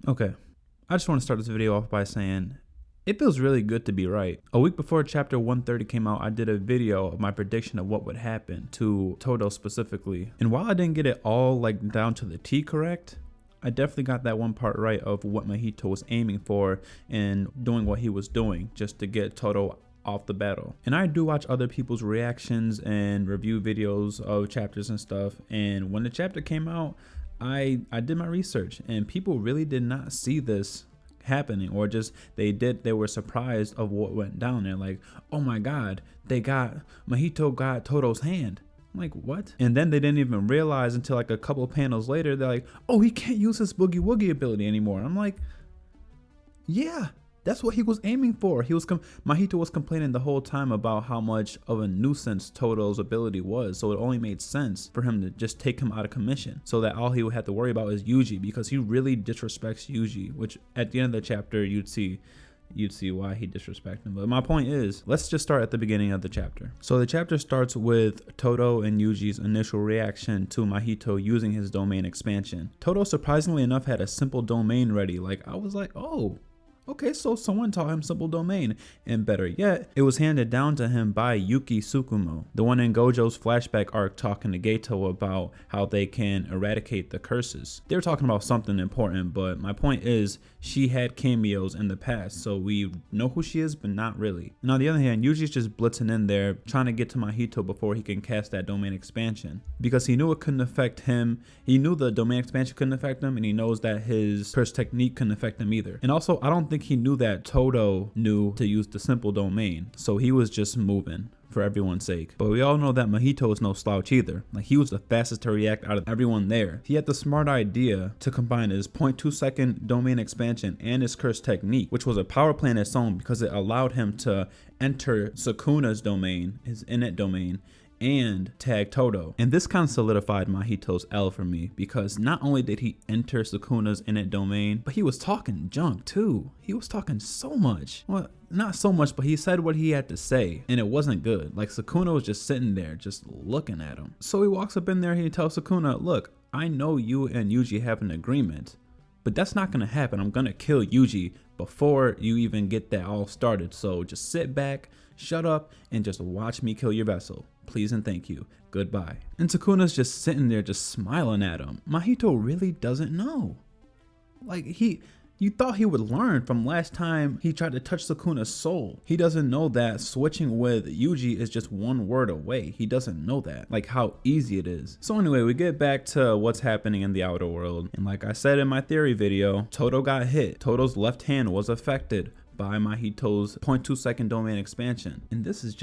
Okay, I just want to start this video off by saying it feels really good to be right. A week before chapter 130 came out, I did a video of my prediction of what would happen to Todo specifically. And while I didn't get it all like down to the T correct, I definitely got that one part right of what Mahito was aiming for and doing what he was doing just to get Todo off the battle. And I do watch other people's reactions and review videos of chapters and stuff. And when the chapter came out, I did my research, and people really did not see this happening, or just they were surprised of what went down. They're like, oh my god, Mahito got Todo's hand. I'm like, what? And then they didn't even realize until like a couple of panels later, they're like, oh, he can't use his boogie woogie ability anymore. I'm like, yeah, that's what he was aiming for. Mahito was complaining the whole time about how much of a nuisance Todo's ability was, so it only made sense for him to just take him out of commission, so that all he would have to worry about is Yuji, because he really disrespects Yuji, which at the end of the chapter you'd see why he disrespected him. But my point is, let's just start at the beginning of the chapter. So the chapter starts with Todo and Yuji's initial reaction to Mahito using his domain expansion. Todo, surprisingly enough, had a simple domain ready. Like, I was like, oh, okay, so someone taught him simple domain, and better yet, it was handed down to him by Yuki Tsukumo, the one in Gojo's flashback arc talking to Geto about how they can eradicate the curses. They were talking about something important, but my point is, she had cameos in the past, so we know who she is, but not really. And on the other hand, Yuji's just blitzing in there, trying to get to Mahito before he can cast that domain expansion, because he knew it couldn't affect him. He knew the domain expansion couldn't affect him, and he knows that his curse technique couldn't affect him either. And also, I don't think he knew that Todo knew to use the simple domain, so he was just moving for everyone's sake. But we all know that Mahito is no slouch either. Like, he was the fastest to react out of everyone there. He had the smart idea to combine his 0.2 second domain expansion and his curse technique, which was a power play in its own, because it allowed him to enter Sukuna's domain, his innate domain, and tag Todo. And this kind of solidified Mahito's L for me, because not only did he enter Sukuna's innate domain, but he was talking junk too. He was talking so much. Well, not so much, but he said what he had to say, and it wasn't good. Like, Sukuna was just sitting there, just looking at him. So he walks up in there and he tells Sukuna, look, I know you and Yuji have an agreement, but that's not gonna happen. I'm gonna kill Yuji before you even get that all started. So just sit back, shut up, and just watch me kill your vessel. Please and thank you. Goodbye. And Sukuna's just sitting there just smiling at him. Mahito really doesn't know. Like, you thought he would learn from last time he tried to touch Sukuna's soul. He doesn't know that switching with Yuji is just one word away. He doesn't know that, like how easy it is. So anyway, we get back to what's happening in the outer world. And like I said in my theory video, Todo got hit. Todo's left hand was affected by Mahito's 0.2 second domain expansion. And this was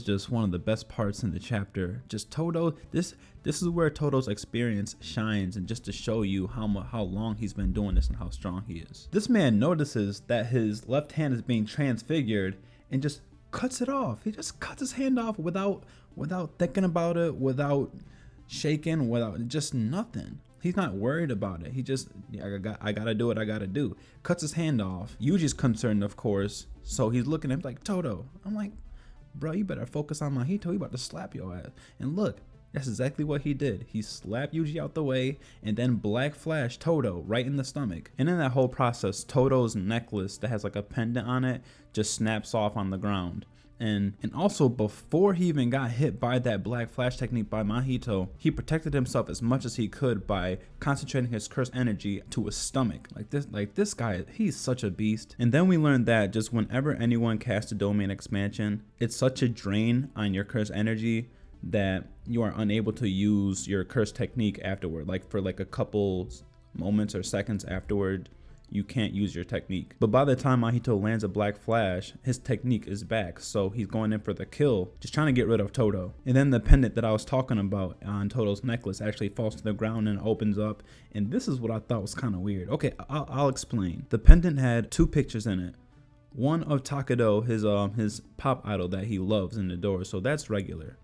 just one of the best parts in the chapter. Just Todo, this is where Todo's experience shines, and just to show you how long he's been doing this and how strong he is. This man notices that his left hand is being transfigured and just cuts it off. He just cuts his hand off without thinking about it, without shaking, without just nothing. He's not worried about it. He just, I gotta do what I gotta do. Cuts his hand off. Yuji's concerned, of course, so he's looking at him like, Todo. I'm like, bro, you better focus on Mahito. He about to slap your ass. And look, that's exactly what he did. He slapped Yuji out the way and then black flashed Todo right in the stomach. And in that whole process, Todo's necklace that has like a pendant on it just snaps off on the ground. And also, before he even got hit by that black flash technique by Mahito, he protected himself as much as he could by concentrating his curse energy to his stomach. Like this guy, he's such a beast. And then we learned that just whenever anyone casts a domain expansion, it's such a drain on your curse energy that you are unable to use your curse technique afterward. Like for like a couple moments or seconds afterward, you can't use your technique. But by the time Mahito lands a black flash, his technique is back, so he's going in for the kill, just trying to get rid of Todo. And then the pendant that I was talking about on Todo's necklace actually falls to the ground and opens up, and this is what I thought was kind of weird. Okay, I'll explain. The pendant had two pictures in it. One of Takado, his pop idol that he loves and adores, so that's regular.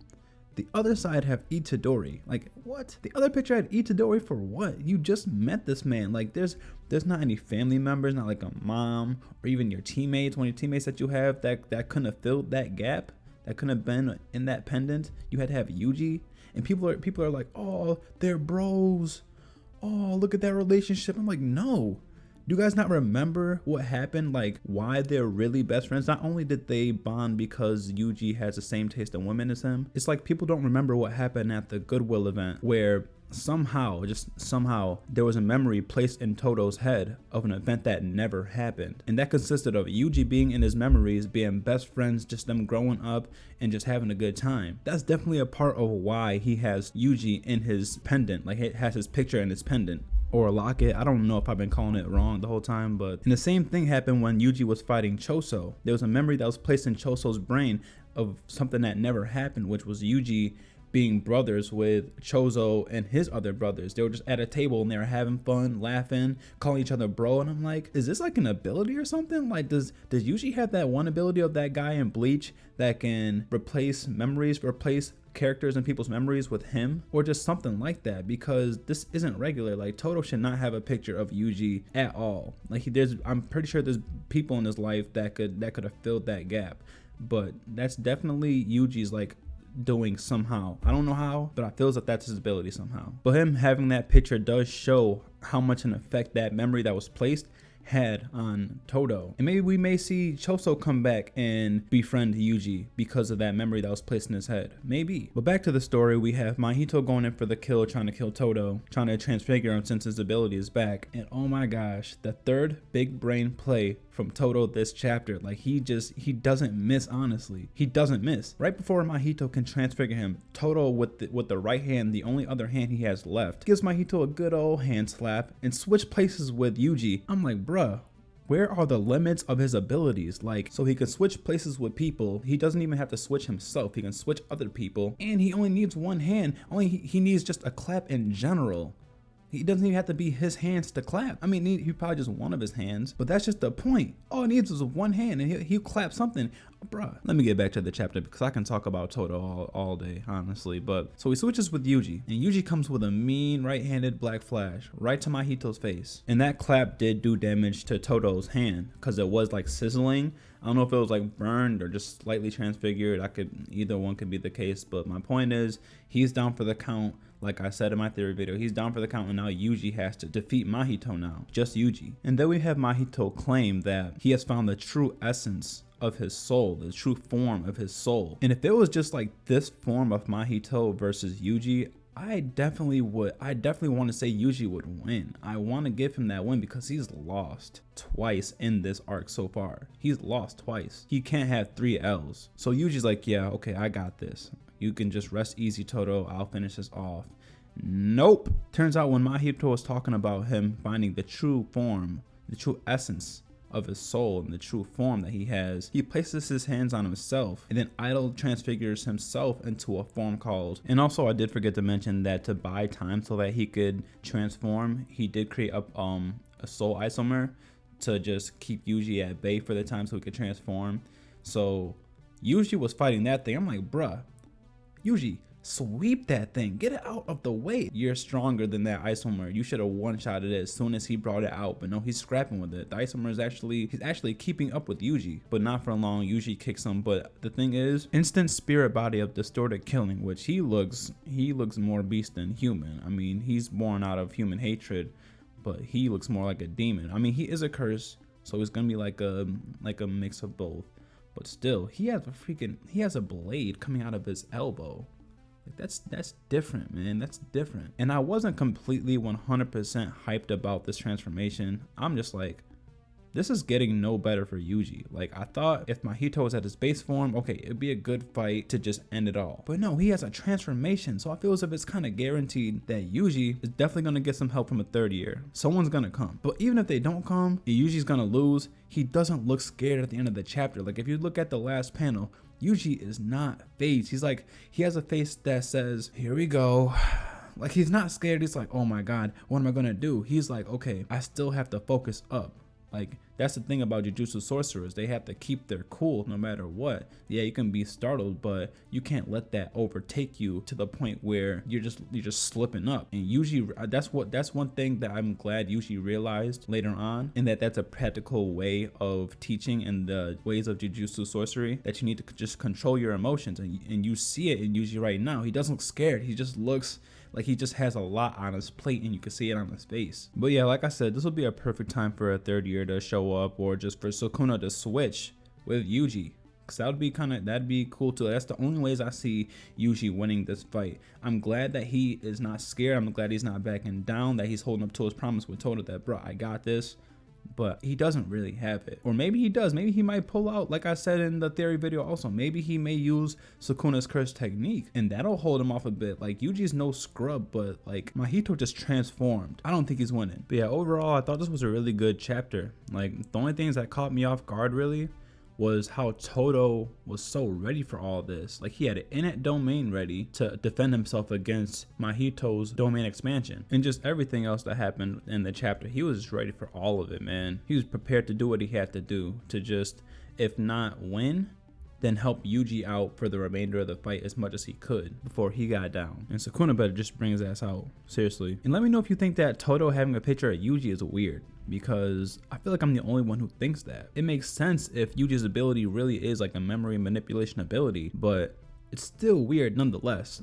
The other side have Itadori. Like, what? The other picture had Itadori for what? You just met this man. Like, there's not any family members, not like a mom or even your teammates. One of your teammates that you have that couldn't have filled that gap, that couldn't have been in that pendant. You had to have Yuji. And people are like, oh, they're bros. Oh, look at that relationship. I'm like, no. Do you guys not remember what happened? Like why they're really best friends? Not only did they bond because Yuji has the same taste in women as him, it's like people don't remember what happened at the Goodwill event where somehow, just somehow, there was a memory placed in Todo's head of an event that never happened. And that consisted of Yuji being in his memories, being best friends, just them growing up and just having a good time. That's definitely a part of why he has Yuji in his pendant, like it has his picture in his pendant. Or a locket. I don't know if I've been calling it wrong the whole time, but and the same thing happened when Yuji was fighting Choso. There was a memory that was placed in Choso's brain of something that never happened, which was Yuji being brothers with Choso and his other brothers. They were just at a table and they were having fun, laughing, calling each other bro. And I'm like, is this like an ability or something? Like, does Yuji have that one ability of that guy in Bleach that can replace memories, replace characters in people's memories with him, or just something like that? Because this isn't regular. Like Todo should not have a picture of Yuji at all. Like I'm pretty sure there's people in his life that could have filled that gap, but that's definitely Yuji's like doing somehow. I don't know how, but I feel that that's his ability somehow. But him having that picture does show how much an effect that memory that was placed had on Todo. And maybe we may see Choso come back and befriend Yuji because of that memory that was placed in his head. Maybe. But back to the story, we have Mahito going in for the kill, trying to kill Todo, trying to transfigure him since his ability is back. And oh my gosh, the third big brain play from Todo this chapter. Like he doesn't miss, honestly. He doesn't miss. Right before Mahito can transfigure him, Todo with the right hand, the only other hand he has left, gives Mahito a good old hand slap and switch places with Yuji. I'm like, bruh, where are the limits of his abilities? Like, so he can switch places with people. He doesn't even have to switch himself. He can switch other people, and he only needs one hand. He needs just a clap in general. He doesn't even have to be his hands to clap. I mean, he probably just one of his hands, but that's just the point. All it needs is one hand and he'll clap something. Bruh, let me get back to the chapter because I can talk about Todo all day, honestly. But so he switches with Yuji, and Yuji comes with a mean right-handed black flash right to Mahito's face. And that clap did do damage to Todo's hand because it was like sizzling. I don't know if it was like burned or just slightly transfigured. Either one could be the case, but my point is he's down for the count. Like I said in my theory video, he's down for the count, and now Yuji has to defeat Mahito now. Just Yuji. And then we have Mahito claim that he has found the true essence of his soul, the true form of his soul. And if it was just like this form of Mahito versus Yuji, I definitely want to say Yuji would win. I want to give him that win because he's lost twice in this arc so far. He's lost twice. He can't have 3 L's. So Yuji's like, yeah, okay, I got this. You can just rest easy, Todo. I'll finish this off. Nope. Turns out when Mahito was talking about him finding the true form, the true essence of his soul and the true form that he has, he places his hands on himself and then idle transfigures himself into a form called, and also I did forget to mention that to buy time so that he could transform, he did create a soul isomer to just keep Yuji at bay for the time so he could transform. So Yuji was fighting that thing. I'm like, bruh, Yuji, sweep that thing, get it out of the way. You're stronger than that isomer. You should have one-shotted it as soon as he brought it out, but no, he's scrapping with it. The isomer is he's actually keeping up with Yuji, but not for long. Yuji kicks him, but the thing is, instant spirit body of distorted killing, which he looks more beast than human. I mean, he's born out of human hatred, but he looks more like a demon. I mean, he is a curse, so he's gonna be like a mix of both. But still, he has a blade coming out of his elbow. Like that's different, man. That's different. And I wasn't completely 100% hyped about this transformation. I'm just like, this is getting no better for Yuji. Like, I thought if Mahito was at his base form, okay, it'd be a good fight to just end it all. But no, he has a transformation. So I feel as if it's kind of guaranteed that Yuji is definitely going to get some help from a third year. Someone's going to come. But even if they don't come, and Yuji's going to lose, he doesn't look scared at the end of the chapter. Like, if you look at the last panel, Yuji is not phased. He's like, he has a face that says, here we go. Like, he's not scared. He's like, oh my God, what am I going to do? He's like, okay, I still have to focus up. Like, that's the thing about Jujutsu sorcerers. They have to keep their cool no matter what. Yeah, you can be startled, but you can't let that overtake you to the point where you're just slipping up. And Yuji, that's one thing that I'm glad Yuji realized later on, and that's a practical way of teaching in the ways of Jujutsu sorcery, that you need to just control your emotions. And you see it in Yuji right now. He doesn't look scared. He just looks Like he just has a lot on his plate and you can see it on his face. But yeah, like I said, this will be a perfect time for a third year to show up, or just for Sukuna to switch with Yuji. Cause that'd be cool too. That's the only ways I see Yuji winning this fight. I'm glad that he is not scared. I'm glad he's not backing down, that he's holding up to his promise with Todo that, bro, I got this. But he doesn't really have it. Or maybe he does. Maybe he might pull out, like I said in the theory video also, maybe he may use Sukuna's curse technique and that'll hold him off a bit. Like Yuji's no scrub, but like Mahito just transformed. I don't think he's winning. But yeah, overall, I thought this was a really good chapter. Like the only things that caught me off guard really was how Todo was so ready for all this. Like he had an innate domain ready to defend himself against Mahito's domain expansion, and just everything else that happened in the chapter. He was just ready for all of it, man. He was prepared to do what he had to do to just, if not win, then help Yuji out for the remainder of the fight as much as he could before he got down. And Sukuna better just bring his ass out, seriously. And let me know if you think that Todo having a picture of Yuji is weird, because I feel like I'm the only one who thinks that. It makes sense if Yuji's ability really is like a memory manipulation ability, but it's still weird nonetheless.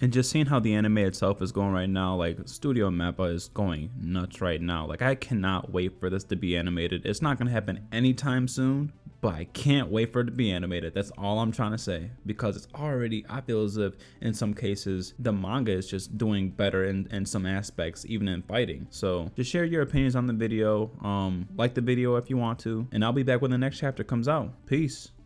And just seeing how the anime itself is going right now, like Studio Mappa is going nuts right now. Like I cannot wait for this to be animated. It's not gonna happen anytime soon, but I can't wait for it to be animated. That's all I'm trying to say, because it's already, I feel as if in some cases the manga is just doing better in some aspects, even in fighting. So just share your opinions on the video, like the video if you want to, and I'll be back when the next chapter comes out. Peace.